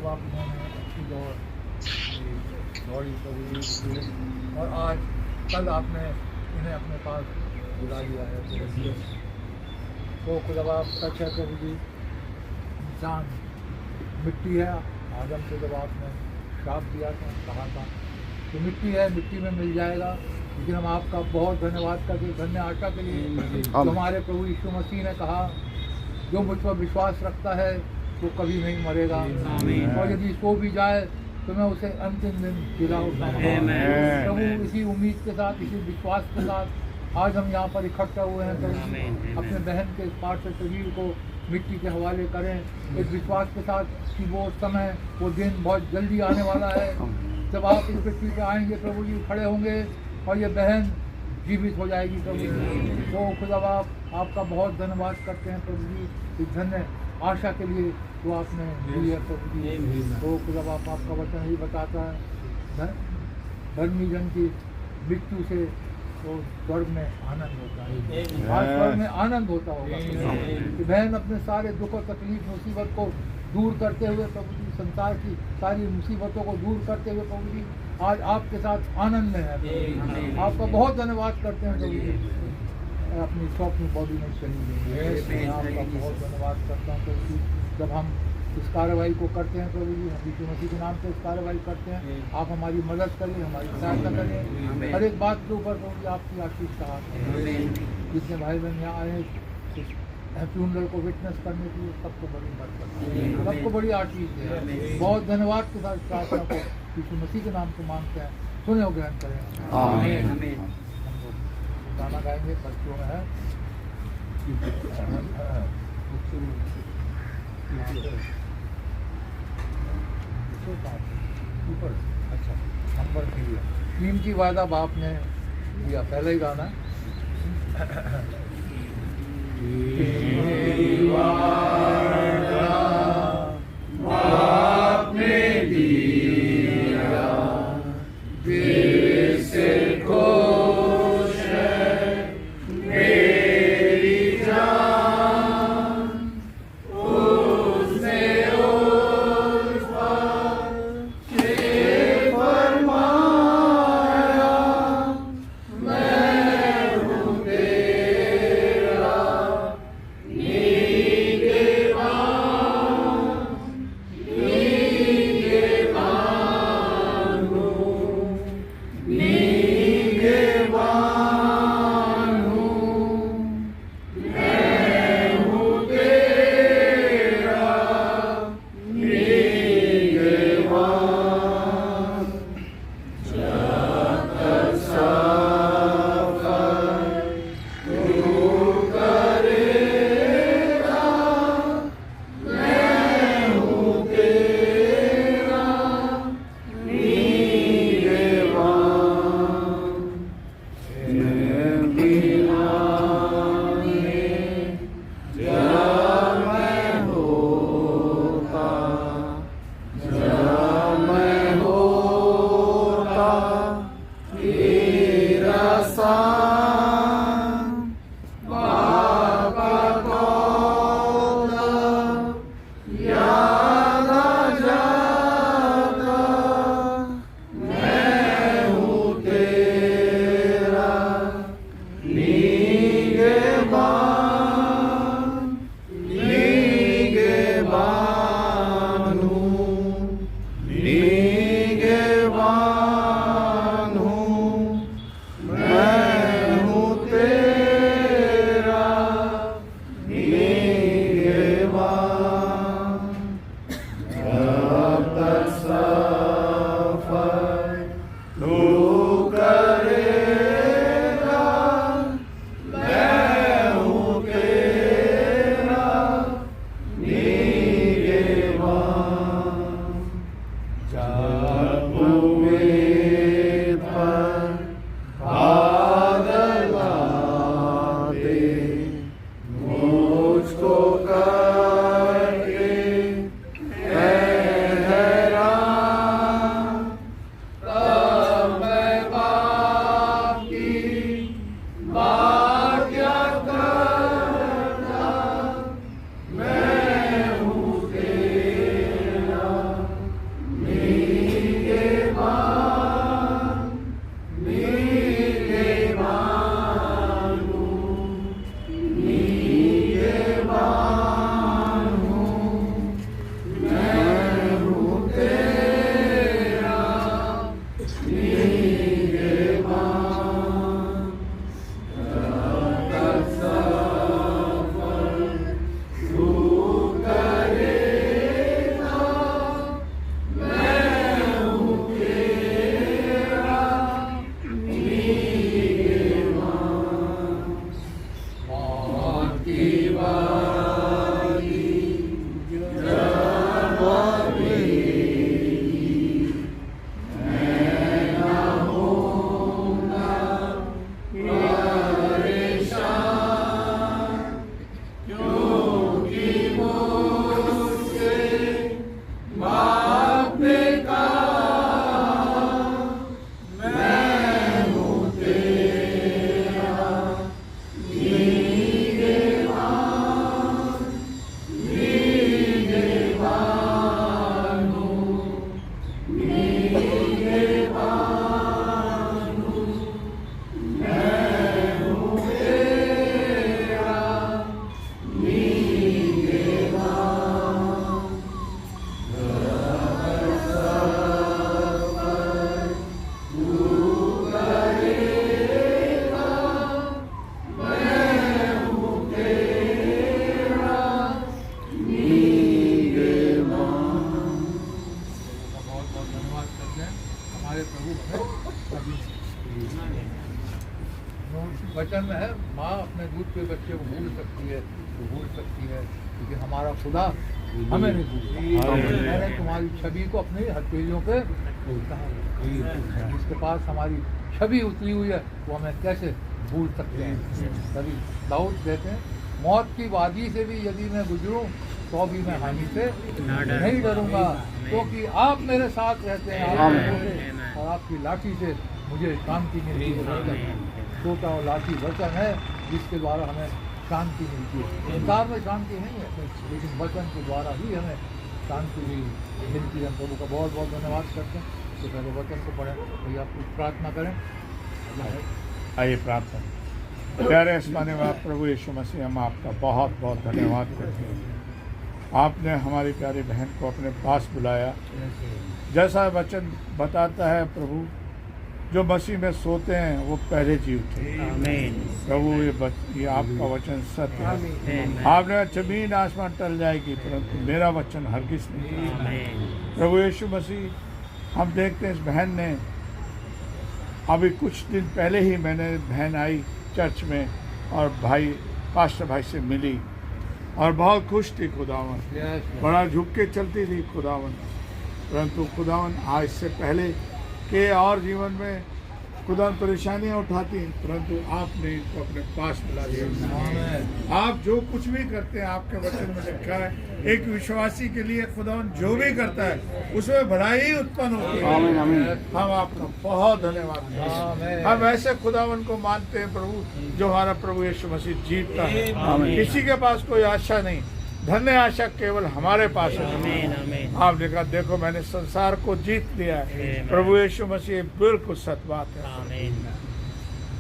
जब आप इन्होंने अच्छी दौड़ी प्रभु जी, और आज कल आपने इन्हें अपने पास बुला लिया है। तो खुदा बाप सच है प्रभु जी, इंसान मिट्टी है। आदम को जब आपने श्राप दिया था, कहा था कि मिट्टी है, मिट्टी में मिल जाएगा, लेकिन हम आपका बहुत धन्यवाद करते, धन्य आशा के लिए जो हमारे प्रभु यीशु मसीह ने कहा, जो मुझ पर विश्वास रखता है वो कभी नहीं मरेगा, और यदि सो भी जाए तो मैं उसे अंतिम दिन जिला उठाऊंगा। प्रभु इसी उम्मीद के साथ, इसी विश्वास के साथ आज हम यहाँ पर इकट्ठा हुए हैं। प्रभु अपने बहन के पार्थिव शरीर को मिट्टी के हवाले करें, इस विश्वास के साथ कि वो समय, वो दिन बहुत जल्दी आने वाला है जब आप इस पृथ्वी पे आएंगे प्रभु जी, खड़े होंगे और ये बहन जीवित हो जाएगी प्रभु जी। तो खुदा बाप आपका बहुत धन्यवाद करते हैं प्रभु जी, इस धन्य आशा के लिए जो आपने दी है प्रभु जी। तो खुदा बाप आपका वचन ही बताता है, धर्मी जन की मृत्यु से तो स्वर्ग में आनंद होता है, आज स्वर्ग में आनंद होता होगा कि बहन अपने सारे दुख और तकलीफ मुसीबत को दूर करते हुए प्रभु जी, संसार की सारी मुसीबतों को दूर करते हुए प्रभु जी आज आपके साथ आनंद में है। आपका बहुत धन्यवाद करते हैं प्रभु जी। अपनी शॉपिंग बॉडी में चली गई है, आपका बहुत धन्यवाद करता हूँ प्रभु जी। जब हम इस कार्रवाई को करते हैं प्रभु जी, हम यीशु मसीह के नाम से इस कार्रवाई करते हैं, आप हमारी मदद करें, हमारी सहायता करें, हर एक बात के ऊपर प्रभु जी आपकी आशीष का हाथ है। जितने भाई बहन यहाँ आए फ्यूनरल को विटनेस करने के लिए, सबको बड़ी बरकत, सबको बड़ी आशीष है। बहुत धन्यवाद के साथ प्रार्थना को यीशु मसीह के नाम से मांगते हैं, सुने और ग्रहण करें। आमीन। हम लोग गाना गाएंगे, बच्चों में है ऊपर। अच्छा, नंबर 3 की वादा बाप ने दिया, पहले ही गाना बाप ने दिया, दिल से खुश है मेरी जान, उसने उस पर फरमाया, मैं हूँ तेरा वचन में है, माँ अपने दूध के बच्चे को भूल सकती है तो भूल सकती है, क्योंकि हमारा खुदा हमें नहीं भूलता। मैंने तुम्हारी छवि को अपनी हथेलियों पे भूलता है। जिसके पास हमारी छवि उतरी हुई है वो हमें कैसे भूल सकते हैं। तभी दाऊद कहते हैं, मौत की वादी से भी यदि मैं गुजरूं तो भी मैं हानि से नहीं डरूंगा, क्योंकि आप मेरे साथ रहते हैं, आप और आपकी लाठी से मुझे शांति मिलती है। छोटा और लाठी वचन है जिसके द्वारा हमें शांति मिलती है। संसार में शांति नहीं है, लेकिन वचन के द्वारा ही हमें शांति भी मिलती है। हम प्रभु का बहुत बहुत धन्यवाद करते हैं। तो पहले वचन को पढ़ें, भैया आप कुछ प्रार्थना करें। आइए प्रार्थना। प्यारे आसमानी बाप प्रभु यीशु मसीह, हम आपका बहुत बहुत धन्यवाद करते हैं। आपने हमारी प्यारी बहन को अपने पास बुलाया। जैसा वचन बताता है प्रभु, जो मसीह में सोते हैं वो पहले जी उठे। प्रभु ये आपका वचन सत्य है। आपने जमीन आसमान टल जाएगी परंतु मेरा वचन हरगिज नहीं। प्रभु यीशु मसीह, हम देखते हैं इस बहन ने, अभी कुछ दिन पहले ही मैंने बहन आई चर्च में और पास्टर भाई से मिली और बहुत खुश थी। खुदावन बड़ा झुक के चलती थी खुदावन, परंतु खुदावन आज से पहले के और जीवन में खुदावन परेशानियां उठाती हैं, परंतु आपने इनको अपने पास बुला लिया। आप जो कुछ भी करते हैं आपके वचन में लिखा है, एक विश्वासी के लिए खुदावन जो भी करता है उसमें भलाई उत्पन्न होती है। हम आपका बहुत धन्यवाद करते हैं। हम ऐसे खुदावन को मानते हैं प्रभु, जो हमारा प्रभु यीशु मसीह जीतता है। किसी के पास कोई आशा नहीं, धन्य आशा केवल हमारे पास है। आपने कहा, देखो मैंने संसार को जीत लिया है। प्रभु यीशु मसीह बिल्कुल सत्य बात है।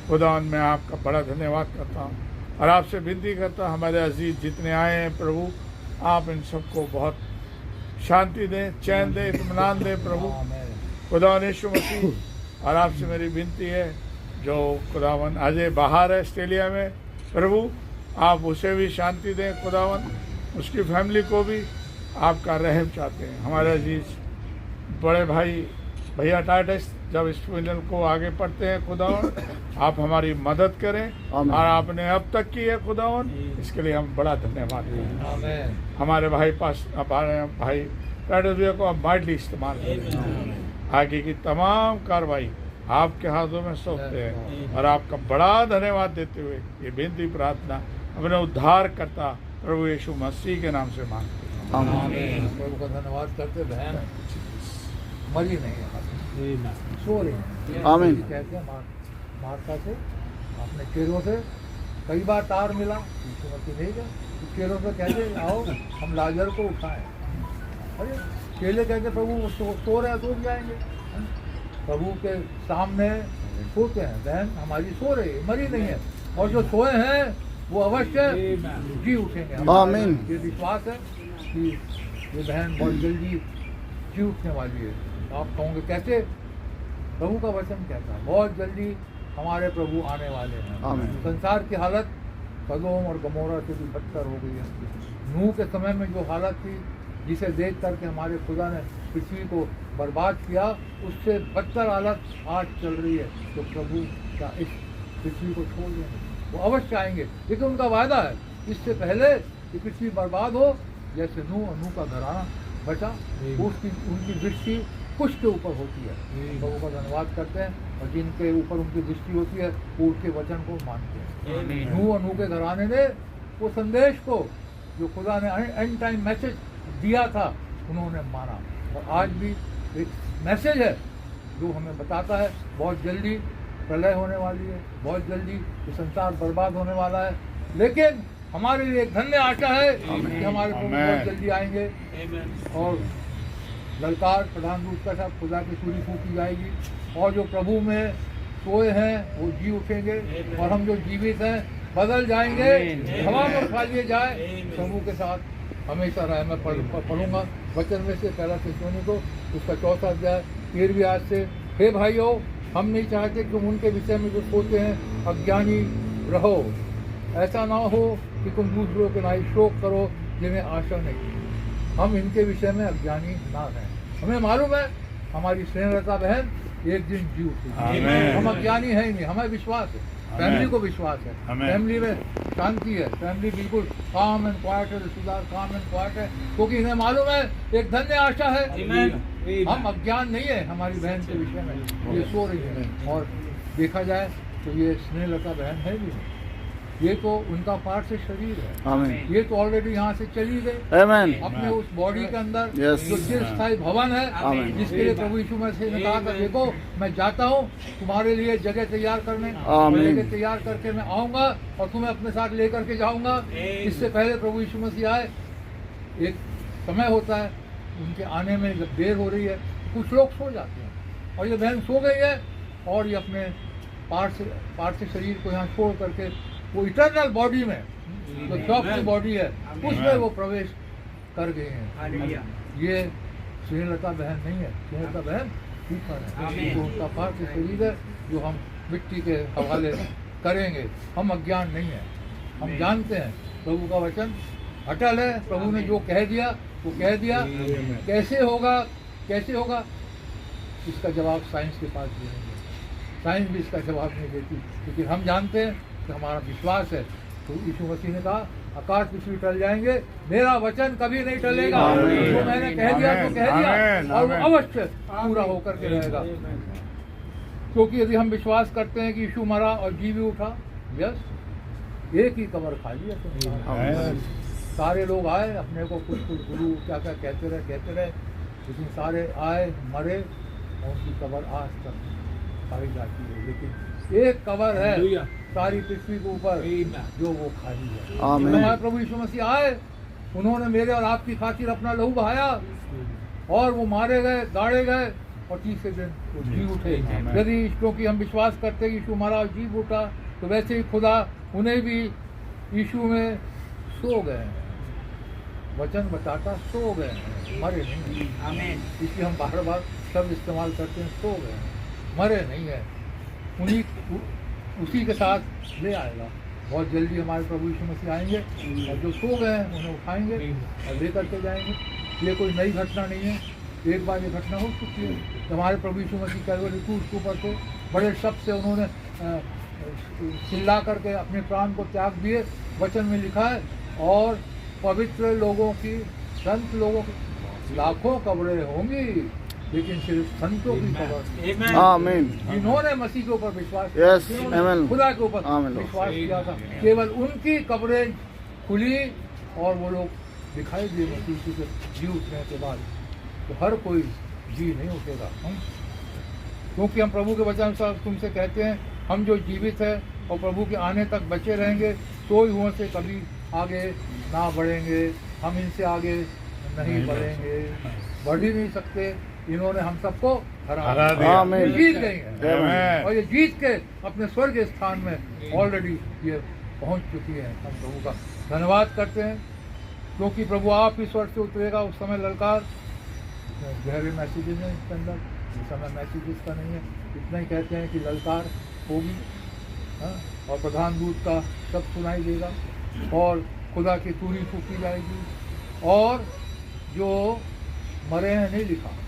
खुदावन मैं आपका बड़ा धन्यवाद करता हूँ और आपसे विनती करता हूँ, हमारे अजीज जितने आए हैं प्रभु, आप इन सबको बहुत शांति दें, चैन दें, इत्मीनान दें प्रभु खुदावन यीशु मसीह। और आपसे मेरी विनती है, जो खुदावन अजय बाहर है ऑस्ट्रेलिया में प्रभु, आप उसे भी शांति दें खुदावन, उसकी फैमिली को भी आपका रहम चाहते हैं। हमारे अजीज बड़े भाई भैया टाइटस जब इस फ्यूनरल को आगे पढ़ते हैं खुदावन, आप हमारी मदद करें और आपने अब तक की है खुदावन, इसके लिए हम बड़ा धन्यवाद करें। हमारे भाई टाइटस भैया को आप माइटली इस्तेमाल करें। आगे की तमाम कार्रवाई आपके हाथों में सौंपते हैं और आपका बड़ा धन्यवाद देते हुए ये विनती प्रार्थना अपने उद्धार करता प्रभु यीशु मसीह के नाम से मांगते हैं। प्रभु का धन्यवाद करते। बहन मरी नहीं है, सो रही है। आमीन। कहते हैं मार्था से अपने चेहरों से कई बार तार मिला, यीशु मसीह नहीं गया, चेहरों से कहते आओ हम लाजर को उठाएं। अरे चेले कहते प्रभु सो रहे हैं, सो जाएंगे। प्रभु के सामने सोते हैं, बहन हमारी सो रही है, मरी नहीं है, और जो सोए हैं वो अवश्य जी उठेंगे। आमीन। ये विश्वास है कि ये बहन बहुत जल्दी जी उठने वाली है। आप कहोगे कैसे? प्रभु का वचन कहता है बहुत जल्दी हमारे प्रभु आने वाले हैं। संसार की हालत सदोम और गमोरा से भी बदतर हो गई है। नूह के समय में जो हालत थी, जिसे देख करके हमारे खुदा ने पृथ्वी को बर्बाद किया, उससे बदतर हालत आज चल रही है। तो प्रभु का इस पृथ्वी को छोड़ देंगे, वो अवश्य आएंगे, लेकिन उनका वायदा है इससे पहले कि पृथ्वी बर्बाद हो, जैसे नूह का घराना बचा, उसकी उनकी दृष्टि कुछ के ऊपर होती है। प्रभु का धन्यवाद करते हैं और जिनके ऊपर उनकी दृष्टि होती है वो उसके वचन को मानते हैं। नूह के घराने ने वो संदेश को जो खुदा ने एंड टाइम मैसेज दिया था उन्होंने माना, और आज भी एक मैसेज है जो हमें बताता है बहुत जल्दी प्रलय होने वाली है, बहुत जल्दी ये संसार बर्बाद होने वाला है, लेकिन हमारे लिए एक धन्य आशा है कि हमारे प्रभु बहुत जल्दी आएंगे और ललकार प्रधान दूत का साथ खुदा की सूरी फूकी जाएगी, और जो प्रभु में सोए हैं वो जी उठेंगे, और हम जो जीवित हैं बदल जाएंगे, हवा में उठा लिए जाए प्रभु के साथ हमेशा रहे। मैं पढ़ूंगा वचन में से पहला थिस्सलुनीकी को उसका 4 अध्याय 13वीं आयत से। हे भाइयों, हम नहीं चाहते कि उनके विषय में जो सोते हैं अज्ञानी रहो, ऐसा ना हो कि तुम दूसरों के नाई शोक करो जिन्हें आशा नहीं। हम इनके विषय में अज्ञानी ना रहें। हमें मालूम है हमारी स्नेहलता बहन एक दिन जी उठेगी, हम अज्ञानी हैं ही नहीं, हमें विश्वास है फैमिली को विश्वास है, आमीन। फैमिली में शांति है, फैमिली बिल्कुल काम एंड क्वाइट है, रिश्तेदार काम एंड क्वाइट है, क्योंकि इन्हें मालूम है एक धन्य आशा है। हम अज्ञान नहीं है हमारी बहन के विषय में, ये सो रही है। और देखा जाए तो ये स्नेहलता बहन है भी नहीं, ये तो उनका पार्ट से शरीर है, आमीन ये तो ऑलरेडी यहाँ से चली गई आमीन अपने उस बॉडी के अंदर Yes. जो चिरस्थायी भवन है, आमीन। जिसके लिए प्रभु यीशु मसीह ने कहा था देखो मैं जाता हूँ तुम्हारे लिए जगह तैयार करने, आमीन। जगह तैयार करके मैं आऊँगा और तुम्हें अपने साथ लेकर के जाऊँगा। इससे पहले प्रभु यीशु मसीह आए, एक समय होता है उनके आने में, जब देर हो रही है कुछ लोग सो जाते हैं और ये बहन सो गई है और ये अपने पार्ट से शरीर को यहाँ छोड़ करके वो इटर्नल बॉडी में जो शॉप की बॉडी है उसमें वो प्रवेश कर गए हैं। ये स्नेहलता बहन नहीं है, स्नेहलता बहन ऊपर है, तो उनका पार्ट से शरीर है जो हम मिट्टी के हवाले करेंगे। हम अज्ञान नहीं है, हम जानते हैं प्रभु का वचन अटल है, प्रभु ने जो कह दिया वो कह दिया। कैसे होगा इसका जवाब साइंस के पास देंगे, साइंस भी इसका जवाब नहीं देती, लेकिन हम जानते हैं कि हमारा विश्वास है। तो यीशु मसीह ने कहा आकाश पृथ्वी टल जाएंगे, मेरा वचन कभी नहीं टलेगा। जो मैंने कह दिया तो कह दिया और वो अवश्य पूरा होकर के रहेगा। क्योंकि यदि हम विश्वास करते हैं कि यीशु मरा और जी भी उठा, यस, एक ही कब्र खाली है तो सारे लोग आए, अपने को कुछ गुरु क्या क्या कहते रहे, लेकिन सारे आए मरे और उनकी कब्र आज तक पाई जाती है। लेकिन एक कब्र है सारी पृथ्वी के ऊपर जो वो खाली है। आमीन। हमारे प्रभु यीशु मसीह आए, उन्होंने मेरे और आपकी खातिर अपना लहू बहाया और वो मारे गए, गाड़े गए और तीसरे दिन वो जी उठे। यदि क्योंकि हम विश्वास करते हैं यीशु मरा और जी उठा, तो वैसे ही खुदा उन्हें भी यीशु में सो गए हैं, वचन बताता सो गए हैं, मरे नहीं हैं। इसलिए हम बार बार शब्द इस्तेमाल करते हैं, सो गए हैं, मरे नहीं है। उसी के साथ ले आएगा। बहुत जल्दी हमारे प्रभु यीशु मसीह आएंगे और जो सो गए हैं उन्हें उठाएंगे और ले करके जाएंगे। ये कोई नई घटना नहीं है, एक बार ये घटना हो चुकी है। हमारे प्रभु यीशु मसीह कैलवरी क्रूस के ऊपर से बड़े शब्द से उन्होंने चिल्ला करके अपने प्राण को त्याग दिए। वचन में लिखा है और पवित्र लोगों की, संत लोगों की लाखों कब्रें होंगी, लेकिन सिर्फ संतों की कब्र, आमीन जिन्होंने मसीह के ऊपर विश्वास Yes, जिन्होंने amen. खुदा के ऊपर Amen, Lord. विश्वास किया था, केवल उनकी कब्रें खुली और वो लोग दिखाई दिए मसीह के जी उठने के बाद। तो हर कोई जी नहीं उठेगा, क्योंकि हम प्रभु के वचन अनुसार तुमसे कहते हैं हम जो जीवित है और प्रभु के आने तक बचे रहेंगे, सोए हुओं से कभी आगे ना बढ़ेंगे, हम इनसे आगे नहीं बढ़ेंगे, बढ़ ही नहीं सकते। इन्होंने हम सबको हरा दिया। आमीन। जीत गए हैं आमीन। और ये जीत के अपने स्वर्ग स्थान में ऑलरेडी ये पहुंच चुकी है। हम प्रभु का धन्यवाद करते हैं, क्योंकि प्रभु आप ही स्वर्ग से उतरेगा। उस समय ललकार, गहरे मैसेजेस हैं इसके अंदर, इस समय मैसेजेस का नहीं है, इतना ही कहते हैं कि ललकार होगी, हाँ? और प्रधान दूत का शब्द सुनाई देगा और खुदा की तूरी फूकी जाएगी। और जो मरे हैं नहीं लिखा है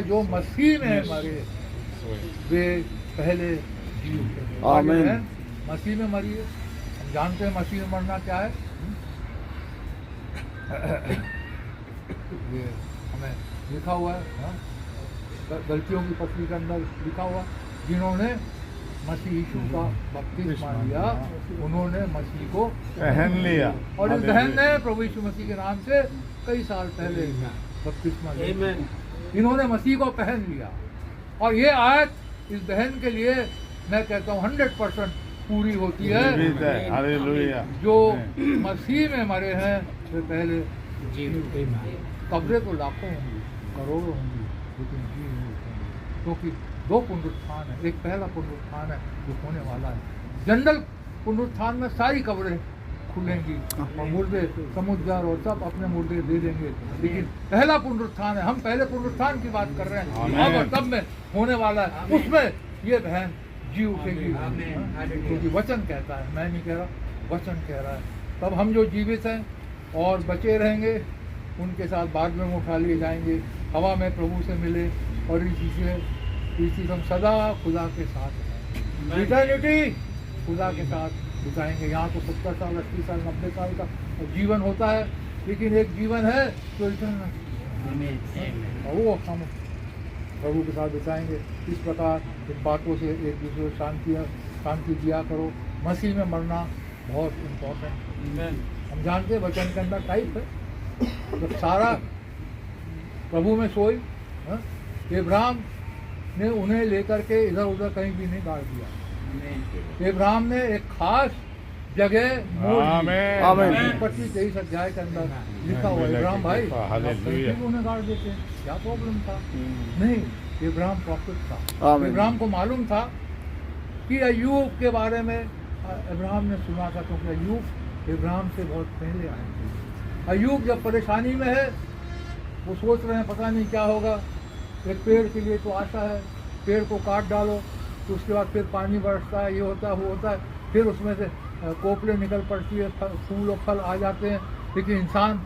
जो मसीह में मरे वे पहले जी उठेंगे। आमीन। बहन मसीह में मरी है, हम जानते हैं मसीह में मरना क्या है। ये हमें लिखा हुआ है, हाँ? गलतियों की पत्री के अंदर लिखा हुआ, जिन्होंने मसीह यीशु का बपतिस्मा लिया उन्होंने मसीह को पहन लिया। और इस बहन ने प्रभु यीशु मसीह के नाम से कई साल पहले बपतिस्मा लिया। इन्होंने मसीह को पहन लिया और ये आयत इस बहन के लिए मैं कहता हूँ 100% पूरी होती है। हालेलुया। जो मसीह में मरे हैं वे पहले कब्रें तो लाखों होंगी, करोड़ों होंगी, लेकिन जी नहीं उठेंगे, क्योंकि दो पुनरुत्थान है। एक पहला पुनरुत्थान है जो होने वाला है। जनरल पुनरुत्थान में सारी कब्रें खुलेंगी और मुर्दे समुद्र और सब अपने मुर्दे दे देंगे, लेकिन पहला पुनरुत्थान है। हम पहले पुनरुत्थान की बात कर रहे हैं, अब और तब में होने वाला है, उसमें ये बहन जी उठेगी, क्योंकि वचन कहता है, मैं नहीं कह रहा, वचन कह रहा है। तब हम जो जीवित हैं और बचे रहेंगे उनके साथ बाद में उठा लिए जाएंगे, हवा में प्रभु से मिले और इसी से हम सदा खुदा के साथ हैं। इटर्निटी खुदा के साथ बिताएंगे। यहाँ तो 70 साल, 80 साल, 90 साल का जीवन होता है, लेकिन एक जीवन है तो इतना, और वो हम प्रभु के साथ बिताएंगे। इस प्रकार इन बातों से एक दूसरे को शांति दिया करो। मसीह में मरना बहुत इम्पोर्टेंट। हम जानते हैं वचन के अंदर टाइप है, जब सारा प्रभु में सोई, इब्राहिम ने उन्हें लेकर के इधर उधर कहीं भी नहीं गाड़ दिया। इब्राहिम ने एक खास जगह मोल 25-23 अध्याय के अंदर लिखा हुआ, इब्राहिम भाई उन्हें गाड़ देते, क्या प्रॉब्लम था? नहीं, इब्राहिम प्रॉफिट था। इब्राहिम को मालूम था कि अय्यूब के बारे में इब्राहिम ने सुना था, क्योंकि अय्यूब इब्राहिम से बहुत पहले आए थे। अय्यूब जब परेशानी में है, वो सोच रहे हैं पता नहीं क्या होगा। एक पेड़ के लिए तो आशा है, पेड़ को काट डालो तो उसके बाद फिर पानी बरसता है, ये होता है वो होता है, फिर उसमें से कोपले निकल पड़ती है, फूल और फल आ जाते हैं। लेकिन इंसान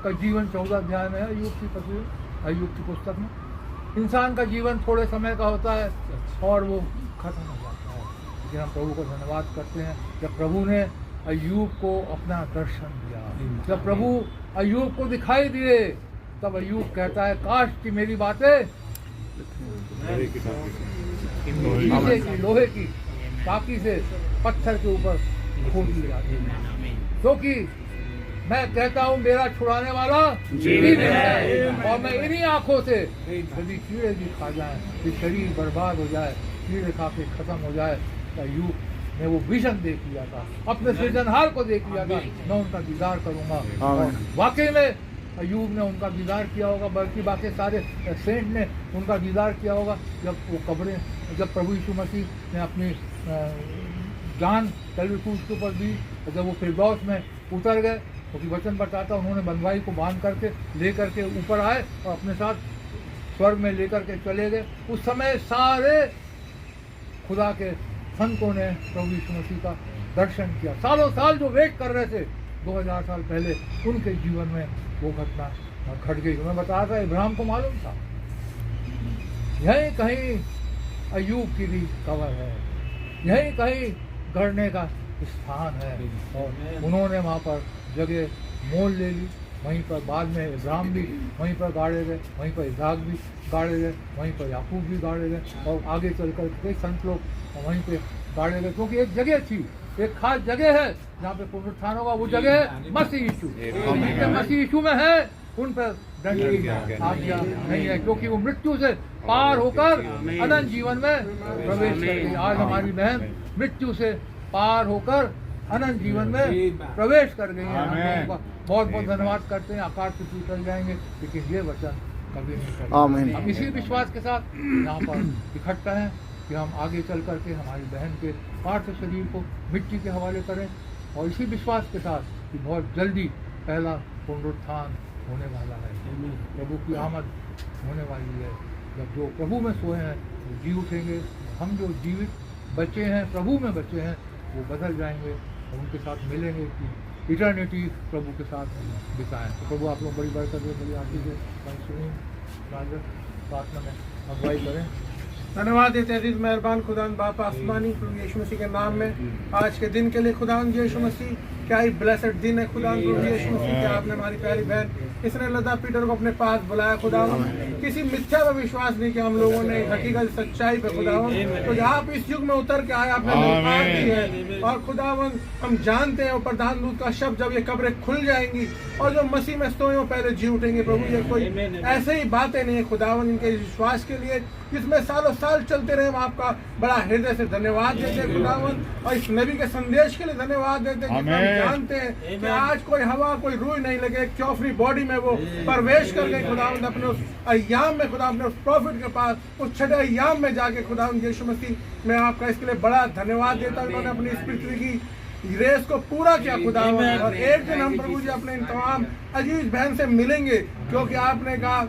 का जीवन 14 अध्याय में है अय्यूब की तस्वीर, अय्यूब की पुस्तक में। इंसान का जीवन थोड़े समय का होता है और वो खत्म हो जाता है। लेकिन हम प्रभु को धन्यवाद करते हैं, जब प्रभु ने अय्यूब को अपना दर्शन दिया, जब प्रभु अय्यूब को दिखाई दिए, तब अय्यूब कहता है काश कि मेरी बातें लोहे की टाकी से पत्थर के ऊपर खोद दी जाती है, क्योंकि मैं कहता हूँ मेरा छुड़ाने वाला जीवित है, और मैं इन्हीं आंखों से यदि कीड़े भी खा जाए, कि शरीर बर्बाद हो जाए, कीड़े खा के खत्म हो जाए, तो अय्यूब ने वो विजन देख लिया था, अपने सृजनहार को देख लिया था, मैं उनका दीदार करूंगा। और वाकई में अय्यूब ने उनका दीदार किया होगा, बल्कि बाकी सारे सेंट ने उनका दीदार किया होगा। जब वो कब्रें, जब प्रभु यीशु मसीह ने अपनी जान कल्वरी क्रूस के ऊपर दी, जब वो फिरदौस में उतर गए, क्योंकि वचन बताता उन्होंने बंधुआई को बांध करके लेकर के ऊपर आए और अपने साथ स्वर्ग में लेकर के चले गए। उस समय सारे खुदा के संतों ने प्रभु यीशु मसीह का दर्शन किया। सालों साल जो वेट कर रहे थे 2000 साल पहले, उनके जीवन में वो घटना घट गई। मैं बताया था इब्राहिम को मालूम था यहीं कहीं अय्यूब की भी कवर है, यहीं कहीं गढ़ने का स्थान है, और उन्होंने वहाँ पर जगह मोल ले ली। वहीं पर बाद में इब्राहिम भी वहीं पर गाड़े गए, वहीं पर इसहाक भी गाड़े गए, वहीं पर याकूब भी गाड़े गए, और आगे चलकर कई संत लोग वहीं पे गाड़े गए, क्योंकि एक जगह थी, एक खास जगह है जहाँ पे पुनरुत्थान होगा। वो जगह है मसीह यीशु। मसीह यीशु में है, उन पर दंड की आज्ञा नहीं है, क्योंकि वो मृत्यु से पार होकर अनंत जीवन में प्रवेश करती। आज हमारी बहन मृत्यु से पार होकर अनंत जीवन में प्रवेश कर गई है। हम उनका बहुत बहुत धन्यवाद करते हैं। आकाश से चल जाएंगे, लेकिन ये वचन कभी नहीं करेंगे। हम इसी विश्वास के साथ यहाँ पर इकट्ठा हैं कि हम आगे चल करके हमारी बहन के पार्थिव शरीर को मिट्टी के हवाले करें, और इसी विश्वास के साथ कि बहुत जल्दी पहला पुनरुत्थान होने वाला है, प्रभु की आमद होने वाली है। जब जो प्रभु में सोए हैं वो जी उठेंगे, हम जो जीवित बचे हैं, प्रभु में बचे हैं, वो बदल जाएंगे और उनके साथ मिलेंगे कि इटर्निटी प्रभु के साथ बिताएं। तो प्रभु आप लोग बड़ी बरकत दे, बड़ी आशीष दे। सुनील राजन प्रार्थना में अगुवाई करें। धन्यवाद देते हैं अजीज मेहरबान खुदान बाप आसमानी प्रभु यीशु मसीह के नाम में आज के दिन के लिए खुदान यीशु मसीह, क्या ही ब्लेसेड दिन है खुदान प्रभु यीशु मसीह। क्या आपने हमारी प्यारी बहन इसने लता पीटर को अपने पास बुलाया खुदावन, किसी मिथ्या पर विश्वास नहीं किया हम लोगों ने, हकीकत सच्चाई पे खुदावन। तो आप इस युग में उतर के आए, आपने पास दी है, और खुदावन हम जानते हैं प्रधान दूत का शब्द जब ये कब्रें खुल जाएंगी और जो मसीह में सोए वो पहले जी उठेंगे प्रभु। ये कोई ऐसे ही बातें नहीं है खुदावन, इनके विश्वास के लिए जिसमें सालों साल चलते रहे, हम आपका बड़ा हृदय से धन्यवाद देते हैं खुदावन, और इस नबी के संदेश के लिए धन्यवाद देते हैं। हम जानते हैं कि आज कोई हवा कोई रूई नहीं लगे, एक चौफरी बॉडी में वो प्रवेश कर गए खुदावन अपने उस अय्याम में, खुदा अपने उस प्रॉफिट के पास उस छठे अय्याम में जाके खुदावन यीशु मसीह, मैं आपका इसके लिए बड़ा धन्यवाद देता हूँ। उन्होंने अपनी इस पृथ्वी की रेस को पूरा किया खुदावन, और एक दिन हम प्रभु जी अपने इन तमाम अजीज बहन से मिलेंगे, क्योंकि आपने कहा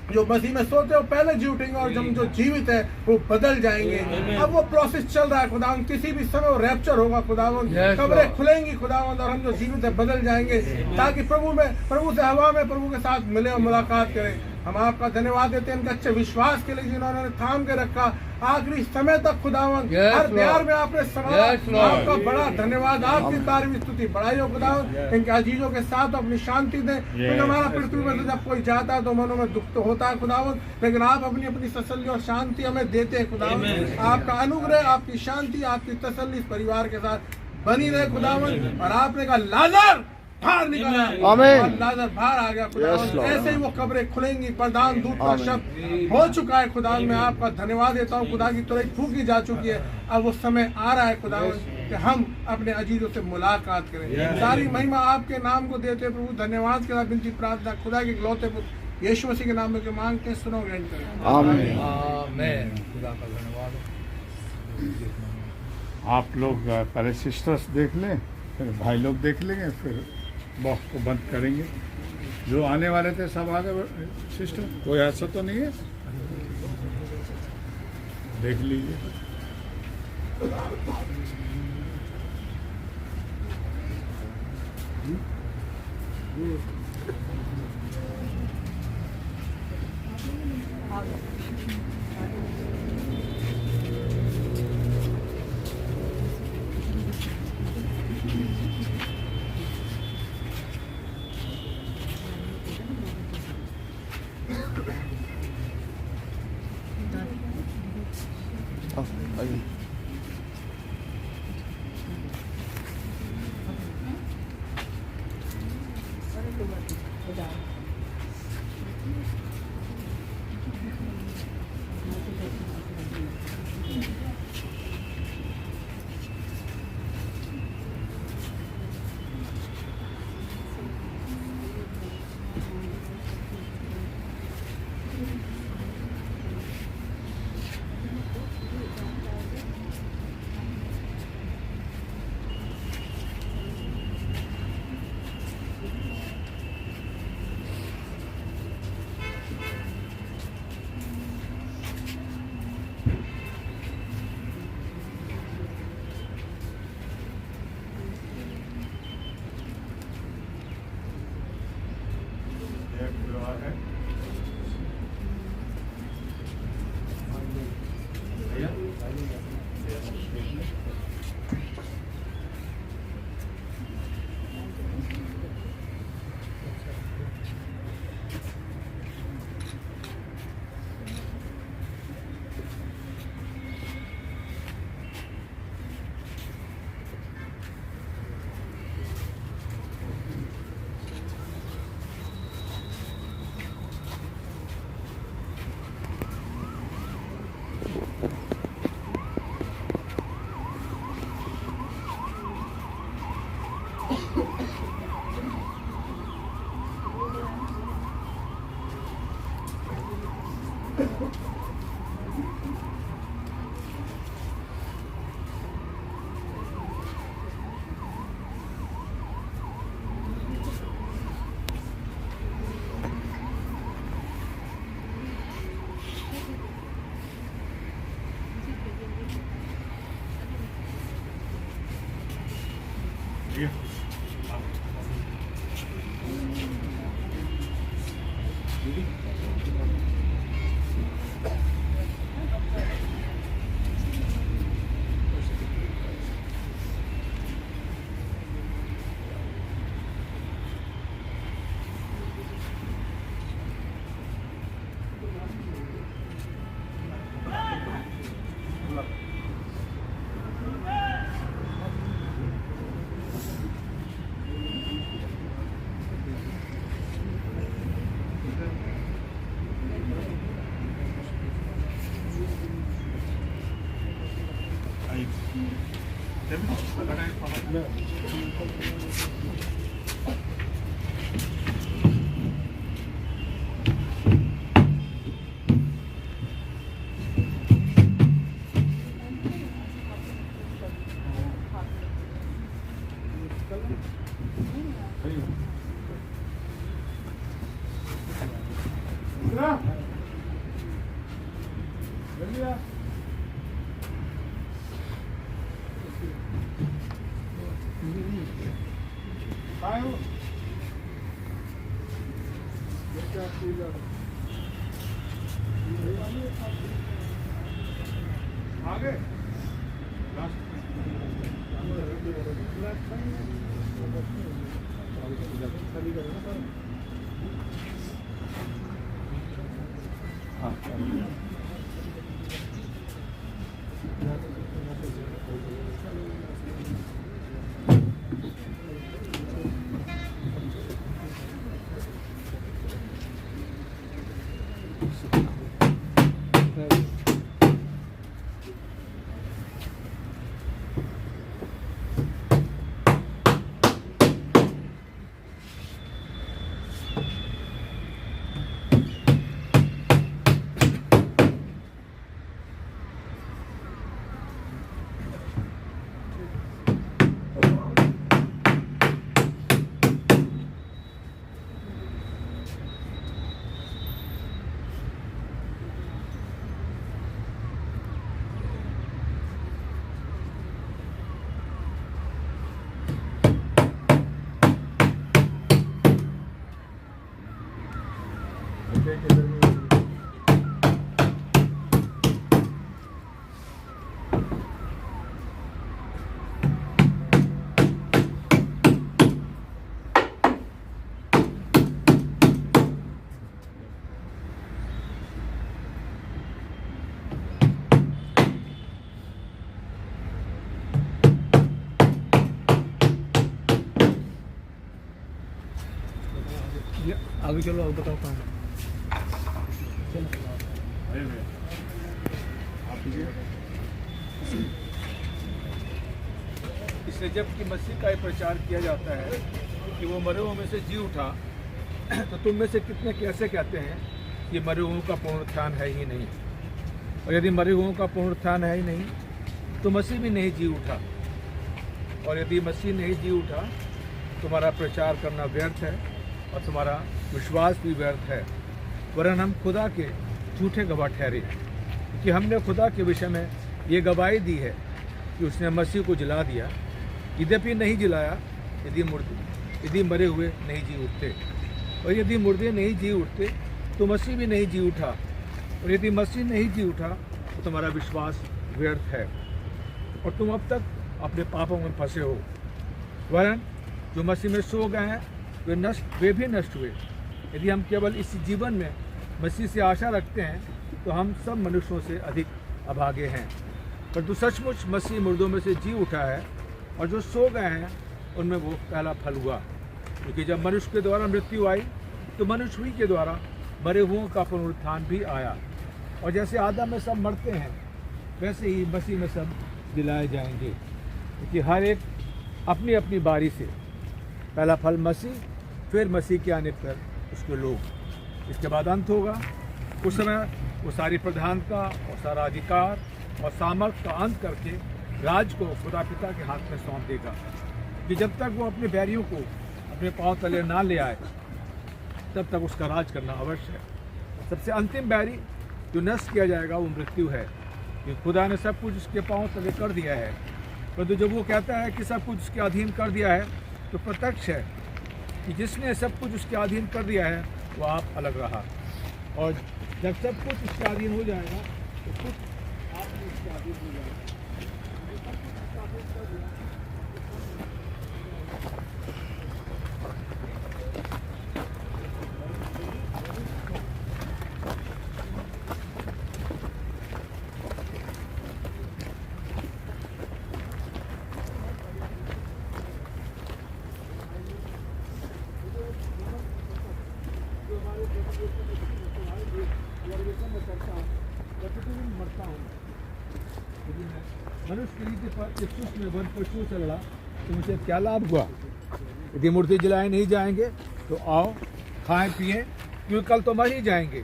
जो मसीह में सोते हो पहले जी उठेंगे, और जब जो जीवित है वो बदल जाएंगे। अब वो प्रोसेस चल रहा है खुदावन, किसी भी समय वो रैप्चर होगा खुदावन, कब्रें खुलेंगी खुदावन, और हम जो जीवित है बदल जाएंगे, ताकि प्रभु से हवा में प्रभु के साथ मिले और मुलाकात करें। हम आपका धन्यवाद देते हैं इनके अच्छे विश्वास के लिए जिन्होंने थाम के रखा आखिरी समय तक खुदावन Yes, हर प्यार Lord. में आपने संभाला। Yes, Lord. आपका बड़ा धन्यवाद, आपकी तारीफ स्तुति बढ़ाई हो खुदावन। इनके अजीजों के साथ अपनी शांति दें। फिर हमारा पृथ्वी पर जब कोई जाता है तो मनों में दुख तो होता है खुदावन, लेकिन आप अपनी अपनी तसल्ली और शांति हमें देते हैं खुदावन। आपका अनुग्रह, आपकी शांति, आपकी तसल्ली इस परिवार के साथ बनी रहे खुदावन। और आपने कहा लाजर बाहर निकला, आमीन। और लाजर बाहर आ गया खुदावन। Yes, Lord. ऐसे ही वो कब्रें खुलेंगी। प्रधान दूत का शब्द हो चुका है खुदावन। मैं आपका धन्यवाद देता हूँ खुदा की तुरंत फूकी जा चुकी है। अब वो समय आ रहा है खुदावन कि हम अपने अजीजों से मुलाकात करें। सारी महिमा आपके नाम को देते प्रभु। धन्यवाद के साथ विनती प्रार्थना खुदा के इकलौते पुत्र यीशु मसीह के नाम में मांगते हैं, सुनो ग्रहण करें। आमीन। आमीन। खुदा का धन्यवाद। आप लोग पहले सिस्टर्स देख लें, फिर भाई लोग देख लेंगे, फिर बॉक्स को बंद करेंगे। जो आने वाले थे सब आ गए सिस्टर, कोई ऐसा तो नहीं है, देख लीजिए। आइए। Good job, आगे अभी चलो अब बताओ कहाँ इसलिए जबकि मसीह का ये प्रचार किया जाता है कि वो मरे हुओं में से जी उठा, तो तुम में से कितने कैसे कहते हैं कि मरे हुओं का पुनरुत्थान है ही नहीं। और यदि मरे हुओं का पुनरुत्थान है ही नहीं तो मसीह भी नहीं जी उठा। और यदि मसीह नहीं जी उठा तुम्हारा प्रचार करना व्यर्थ है और तुम्हारा विश्वास भी व्यर्थ है, वरन हम खुदा के झूठे गवाह ठहरे। कि हमने खुदा के विषय में ये गवाही दी है कि उसने मसीह को जला दिया, यद्यपि नहीं जलाया यदि मरे हुए नहीं जी उठते। और यदि मुर्दे नहीं जी उठते तो मसीह भी नहीं जी उठा। और यदि मसीह नहीं जी उठा तो तुम्हारा विश्वास व्यर्थ है और तुम अब तक अपने पापों में फंसे हो। वरन जो मसीह में सो गए हैं वे भी नष्ट हुए। यदि हम केवल इस जीवन में मसीह से आशा रखते हैं तो हम सब मनुष्यों से अधिक अभागे हैं। परंतु सचमुच मसीह मुर्दों में से जी उठा है और जो सो गए हैं उनमें वो पहला फल हुआ। क्योंकि जब मनुष्य के द्वारा मृत्यु आई तो मनुष्य ही के द्वारा मरे हुओं का पुनरुत्थान भी आया। और जैसे आदम में सब मरते हैं वैसे ही मसीह में सब दिलाए जाएंगे। क्योंकि हर एक अपनी अपनी बारी से, पहला फल मसीह, फिर मसीह के आने पर उसके लोग। इसके बाद अंत होगा। उस समय वो सारी प्रधानता और सारा अधिकार और सामर्थ का अंत करके राज को खुदा पिता के हाथ में सौंप देगा। कि जब तक वो अपने बैरियों को अपने पांव तले ना ले आए तब तक उसका राज करना अवश्य है। सबसे अंतिम बैरी जो नष्ट किया जाएगा वो मृत्यु है। कि खुदा ने सब कुछ उसके पांव तले कर दिया है। परंतु जब वो कहता है कि सब कुछ उसके अधीन कर दिया है तो प्रत्यक्ष है कि जिसने सब कुछ उसके अधीन कर दिया है वो आप अलग रहा। और जब सब कुछ उसके अधीन हो जाएगा तो कुछ आप भी उसके अधीन हो जाएगा। मनुष्य की रीति पर इस में वन पशुओं से लड़ा तो मुझे क्या लाभ हुआ। यदि मूर्ति जलाए नहीं जाएंगे तो आओ खाएं पिएं, क्योंकि कल तो मर ही जाएंगे।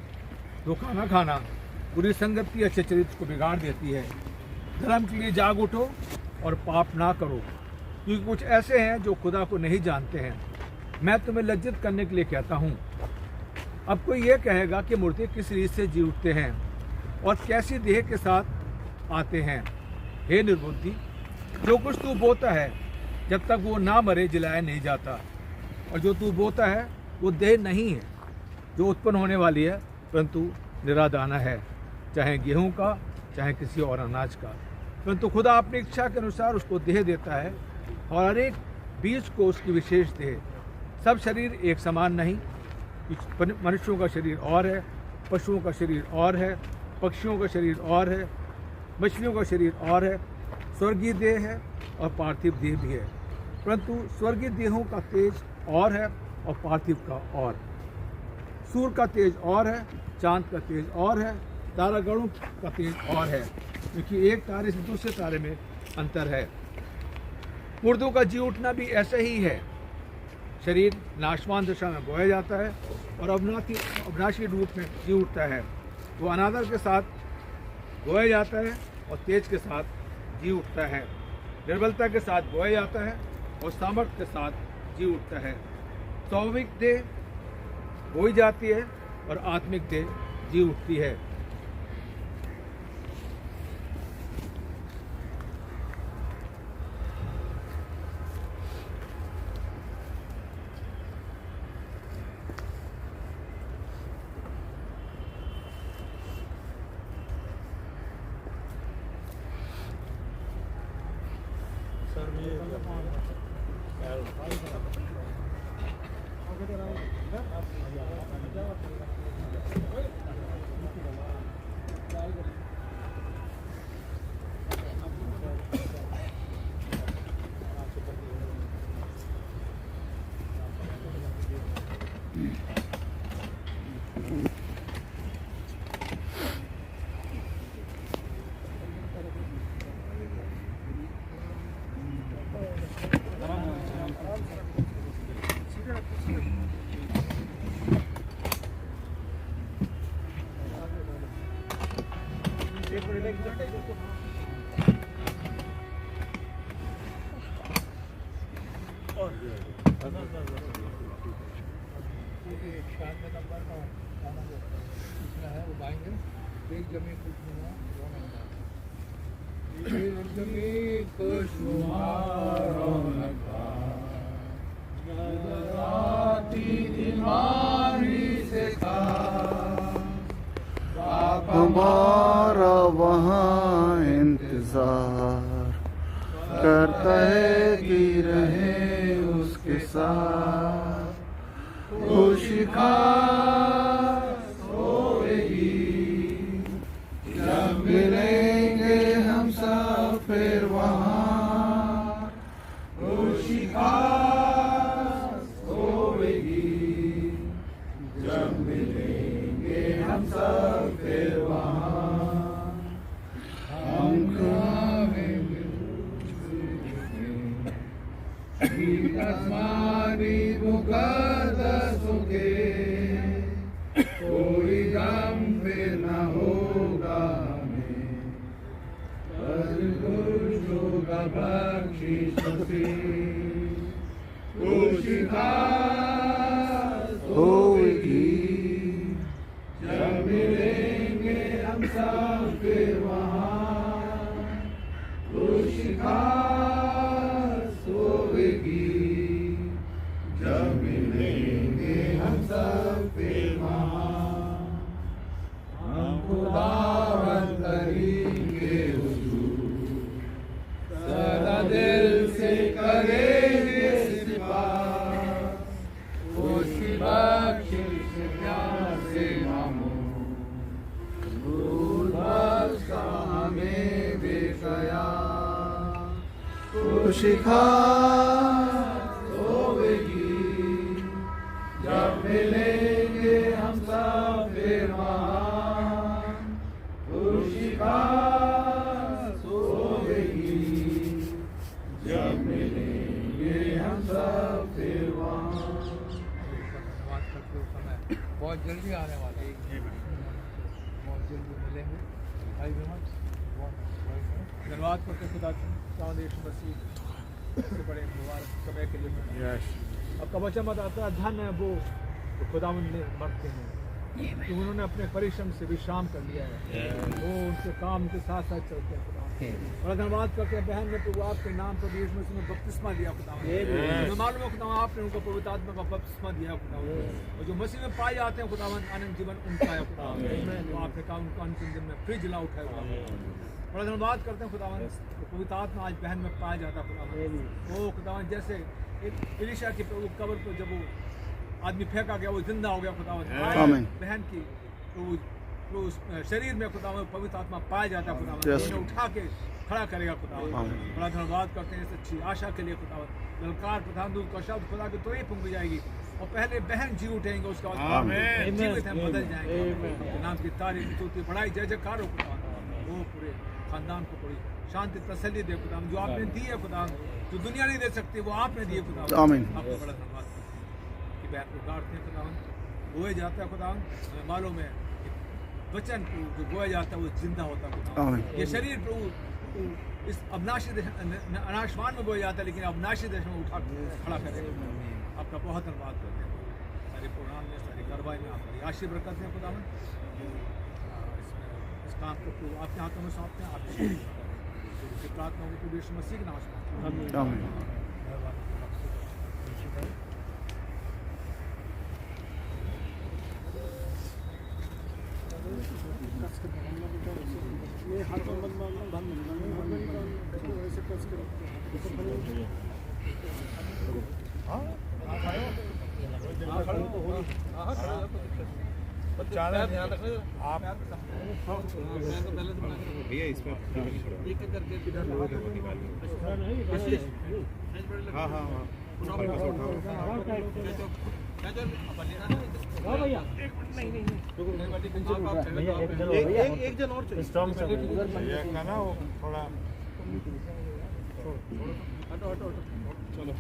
तो खाना खाना बुरी संगत की अच्छे चरित्र को बिगाड़ देती है। धर्म के लिए जाग उठो और पाप ना करो, क्योंकि कुछ ऐसे हैं जो खुदा को नहीं जानते हैं। मैं तुम्हें लज्जित करने के लिए कहता हूँ। अब कोई ये कहेगा कि मूर्ति किस रीत से जी उठते हैं और कैसी देह के साथ आते हैं। हे निर्बुद्धि, जो कुछ तू बोता है जब तक वो ना मरे जलाया नहीं जाता। और जो तू बोता है वो देह नहीं है जो उत्पन्न होने वाली है, परंतु निरा दाना है, चाहे गेहूं का चाहे किसी और अनाज का, परंतु खुदा अपनी इच्छा के अनुसार उसको देह देता है और हर एक बीज को उसकी विशेष देह। सब शरीर एक समान नहीं, मनुष्यों का शरीर और है, पशुओं का शरीर और है, पक्षियों का शरीर और है, मछलियों का शरीर और है, स्वर्गीय देह है और पार्थिव देह भी है, परंतु स्वर्गीय देहों का तेज और है और पार्थिव का और। सूर्य का तेज और है, चांद का तेज और है, तारागणों का तेज और है, क्योंकि एक तारे से दूसरे तारे में अंतर है। मुर्दों का जी उठना भी ऐसा ही है। शरीर नाशवान दशा में बोया जाता है और अविनाशी रूप में जी उठता है। वो अनादर के साथ बोया जाता है और तेज के साथ जी उठता है। निर्बलता के साथ बोया जाता है और सामर्थ्य के साथ जी उठता है। स्वाभाविक देह बोई जाती है और आत्मिक देह जी उठती है। हमारा वहाँ इंतजार करता है कि रहे उसके साथ। खुशी खास होएगी जब मिलेंगे हम सब फिर वहाँ। खुशी खास होएगी जब मिलेंगे हम सब फिर वहाँ। आसमानी मुकद्दसों के कोई गम फिर न होगा हमें, बस होगा बख्शिशों से। खुशी खास होगी जब मिलेंगे हम सब फिर वहाँ। खुशी खास होगी जब मिलेंगे हम सब फिर वहाँ। हम खुदावंद करेंगे हुजूर, सदा दिल से करेंगे सिफारिश। उसकी बख्शिश प्यार से मांगो, दूर बख्श हमें बेकया। खुशी खास होगी जब मिलेंगे हम सब फिर वहाँ। खुशी खास होगी जब मिलेंगे हम सब फिर वहाँ। बहुत जल्दी आने वाला है, बहुत जल्दी मिलेंगे। धन्यवाद करते खुदा चाँद यीशु मसीह से बड़े मुबारक समय के लिए। आपका वचन बताता है धन है वो तो खुदावंद ने मरते हैं, तो उन्होंने अपने परिश्रम से विश्राम कर लिया है। वो उनके काम के साथ साथ चलते हैं खुदा। बड़ा धन्यवाद करते हैं बहन ने प्रभु आपके नाम पर यीशु मसीह में बपतिस्मा दिया खुदा। मैं मालूम है खुदा आपने उनको पवित्र आत्मा का बपतिस्मा दिया खुदा, और जो मसीह में पाए जाते हैं खुदावन अनंत जीवन उनका है खुदा। तो आपने कहा उनको अंतिम दिन में फिर जिला उठाया खुदा। बड़ा धन्यवाद करते हैं खुदावन, पवित्र आत्मा आज बहन में पाया जाता है खुदावन। ओ खुदावन जैसे एक एलीशा की प्रभु कब्र पर जब वो आदमी फेंका गया वो जिंदा हो गया खुदावन, बहन की प्रभु शरीर में खुदावन पवित्र आत्मा पाया जाता है खुदावन, उन्हें उठा के खड़ा करेगा खुदावन। बड़ा धन्यवाद करते हैं इस अच्छी आशा के लिए खुदावन। ललकार प्रधान दूत का शब्द खुदा की तुरंत फूंक जाएगी और पहले बहन जी उठेंगे, उसके बाद जीवित हैं बदल जाएंगे। नाम की तारीफ स्तुति बढ़ाई जय जयकार हो खुदावन। वो पूरे खानदान को पूरी शांति तसल्ली दे खुदावन, जो आपने दी है खुदावन, जो दुनिया नहीं दे सकती वो आपने दी है खुदावन। आपको बड़ा धन्यवाद कि बहन को गाड़ते हैं खुदावन, बोए जाता है खुदावन। हमें मालूम है वचन जो बोया जाता है वो जिंदा होता है खुदावन। ये शरीर प्रभु इस अविनाशी अनाशमान में बोया जाता है, लेकिन अविनाशी देश में उठा खड़ा करेगा। आपका बहुत धन्यवाद करते हैं सारे प्रोग्राम में, सारी कार्रवाई में आपकी आशीष बरकत है खुदावन। इस काम को आपके हाथों में सौंपते हैं, आपकी प्रार्थना होगी यीशु मसीह के नाम से। भैया इसमें हाँ हाँ हाँ एक जन और ना वो थोड़ा चलो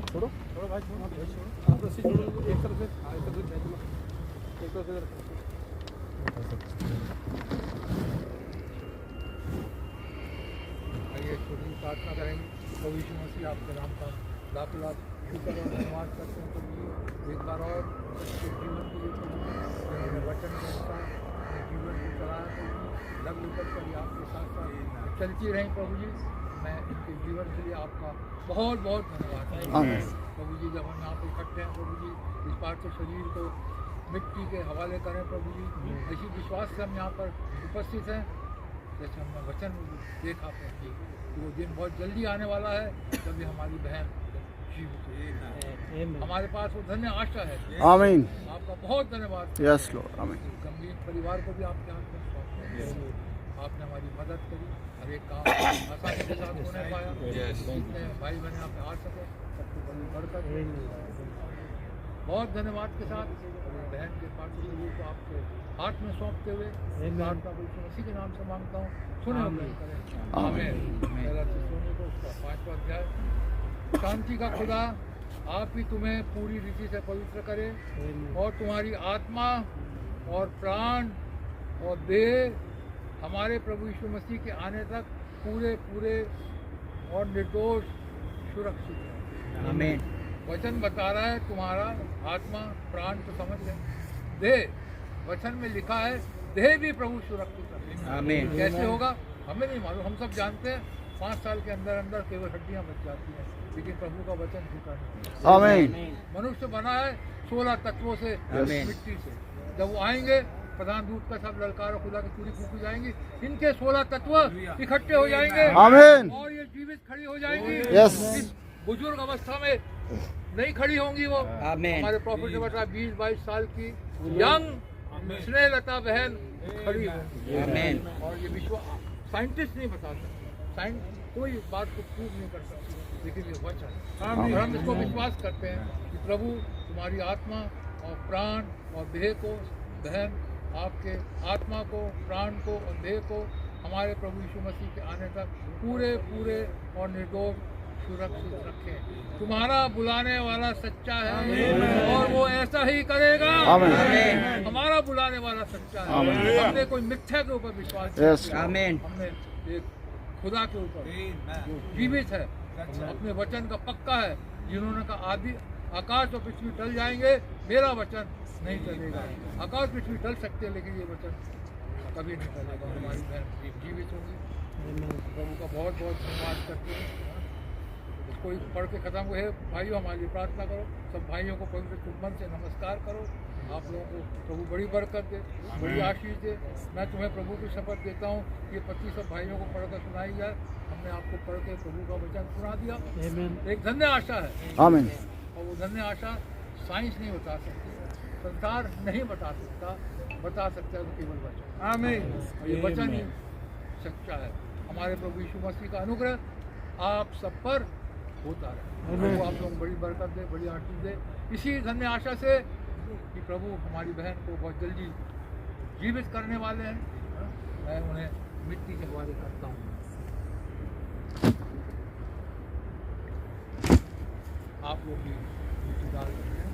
छोड़ो भाई, छोड़ो एक तरफ से आइए छोटी प्रार्थना करेंगे। प्रभु यीशु मसीह आपके नाम का लाख लाख शुक्र और धन्यवाद करते हैं प्रभु जी, एक बार और आपके जीवन के लिए प्रभु जी, वचन के अनुसार अपने जीवन को चलाया प्रभु जी, लग लिपट कर आपके साथ साथ चलती रहें प्रभु जी। मैं इनके जीवन के लिए आपका बहुत बहुत धन्यवाद प्रभु जी। जब हम यहाँ पर इकट्ठे हैं प्रभु जी, इस पार्थिव शरीर को मिट्टी के हवाले करें प्रभु जी, इसी विश्वास से हम यहाँ पर उपस्थित हैं। जैसे हमने वचन देखा प्रभु जी, वो दिन बहुत जल्दी आने वाला है जब भी हमारी बहन जीवित है। हमारे पास वो धन्य आशा है। आमीन। आपका बहुत धन्यवाद। यस लॉर्ड, आमीन। गंभीर परिवार को भी आपके हाथ में सौंपते हैं। आपने हमारी मदद करी, हर एक काम आसानी के साथ होने पाया। जितने भाई बहन यहाँ पे आ सके सबको बड़ी बरकत। बहुत धन्यवाद के साथ बहन के पार्थिव शरीर को आपके हाथ में सौंपते हुए प्रार्थना मसीह के नाम से मांगता हूँ, सुने करें। आमीन। पहला सोने को उसका 5वां अध्याय। शांति का खुदा आप ही तुम्हें पूरी रीति से पवित्र करे और तुम्हारी आत्मा और प्राण और देह हमारे प्रभु यीशु मसीह के आने तक पूरे पूरे और निर्दोष सुरक्षित है। आमीन। वचन बता रहा है तुम्हारा आत्मा प्राण तो समझ गए, देह वचन में लिखा है देह भी प्रभु सुरक्षित है। आमीन। कैसे होगा हमें नहीं मालूम। हम सब जानते हैं 5 साल के अंदर अंदर केवल हड्डियां बच जाती हैं, लेकिन प्रभु का वचन झूठा नहीं। आमीन। मनुष्य बना है 16 तत्वों से, मिट्टी से। जब वो आएंगे प्रधान दूत का सब ललकार खुदा की चूड़ी फूकी जाएंगी, इनके 16 तत्व इकट्ठे हो जाएंगे। आमीन। और ये जीवित खड़ी हो जाएंगी। यस। इस बुजुर्ग अवस्था में नहीं खड़ी होंगी वो। हमारे प्रॉफिट ने बताया 20-22 साल की यंग स्नेहलता बहन खड़ी होंगी। और ये विश्व साइंटिस्ट नहीं बता सकते, साइंस कोई बात को प्रूव नहीं कर सकती, लेकिन ये वचन और हम इसको विश्वास करते हैं कि प्रभु तुम्हारी आत्मा और प्राण और देह को, बहन आपके आत्मा को, प्राण को और देह को हमारे प्रभु यीशु मसीह के आने तक पूरे पूरे और निर्दोष सुरक्षित रखें। तुम्हारा बुलाने वाला सच्चा है और वो ऐसा ही करेगा। हमारा बुलाने वाला सच्चा है। हमने कोई मिथ्या के ऊपर विश्वास नहीं किया। हमने एक खुदा के ऊपर जो जीवित है अपने वचन का पक्का है, जिन्होंने कहा आदि आकाश और पृथ्वी टल जाएंगे, मेरा वचन नहीं टलेगा। आकाश पृथ्वी टल सकते हैं, लेकिन ये वचन कभी नहीं टलेगा। हमारी बहन जीवित होगी। प्रभु का बहुत बहुत धन्यवाद करते हैं। इसको पढ़ के खत्म हुए। भाइयों, हमारे लिए प्रार्थना करो। सब भाइयों को पवित्र मन से नमस्कार करो। आप लोगों को प्रभु बड़ी बरकत दे, बड़ी आशीष दे। मैं तुम्हें प्रभु की शपथ देता हूँ, ये पत्ती सब भाइयों को पढ़कर सुनाई जाए। हमने आपको पढ़ के प्रभु का वचन सुना दिया। एक धन्य आशा है, आमीन। और वो धन्य आशा साइंस नहीं बता सकती, संसार नहीं बता सकता है तो केवल वचन। आमीन। और ये वचन ही सच्चा है। हमारे प्रभु यीशु मसीह का अनुग्रह आप सब पर होता रहे। प्रभु आप लोगों को बड़ी बरकत दे, बड़ी आशीष दे। इसी धन्य आशा से कि प्रभु हमारी बहन को बहुत जल्दी जीवित करने वाले हैं, मैं उन्हें मिट्टी के हवाले करता हूँ। आप लोग भी मिट्टी डाल सकते हैं।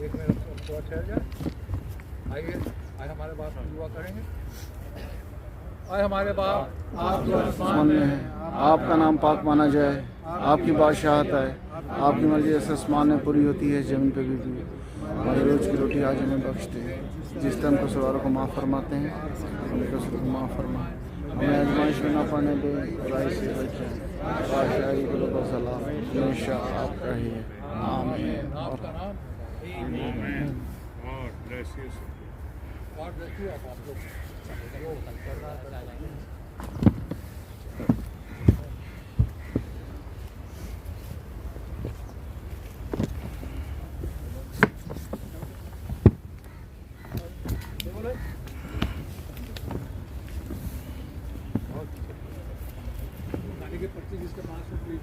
एक मिनट थोड़ा ठहर जाए। आइए हमारे बाप की दुआ करेंगे। आए हमारे बाप, आप जो आसमान में हैं, आपका नाम पाक माना जाए, आपकी बादशाहत आए, आपकी मर्जी जैसे आसमान में पूरी होती है ज़मीन पे भी पूरी। हमारे रोज़ की रोटी आज हमें बख्श दे, जिस तरह को सवारों को माफ़ फरमाते हैं हमें कसरों को माफ़ फरमा, हमें आजमाइश में ना पड़ने दे, बुराई से बचाएं। बादशाही को सलाम हमेशा आपका ही है। आमीन। आपका नाम और bless you, sir. God bless you. आप लोग करना गाड़ी के 25 जिसके 500 प्लीज